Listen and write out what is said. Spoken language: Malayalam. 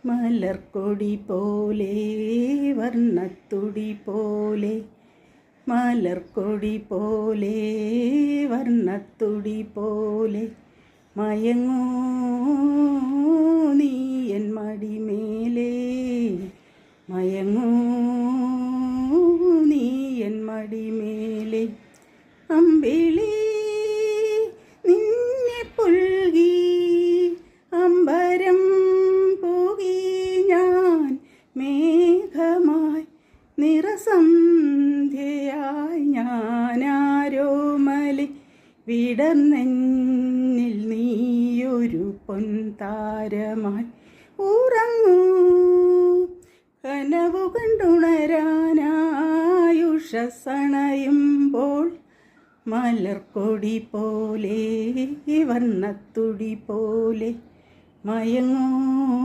മലർക്കൊടി പോലെ വർണ്ണത്തുടി പോലെ, മലർക്കൊടി പോലെ വർണ്ണത്തുടി പോലെ, മയങ്ങൂ നീ എൻ മടിമേലേ, മയങ്ങൂ നീ എൻ മടിമേലേ. അമ്പിളി നിന്നെ പുൽകി അമ്പരം പോകി ഞാൻ, മേഘമായി നിറസന്ധ്യയായി ഞാനാരോമലി, വിടർന്നെന്നിൽ നീയൊരു പൊൻതാരമായി. ഉറങ്ങൂ കനവു കണ്ടുണരാനായുഷസണയുമ്പോൾ, മലർക്കൊടി പോലെ വർണ്ണത്തുടി പോലെ, മയങ്ങൂ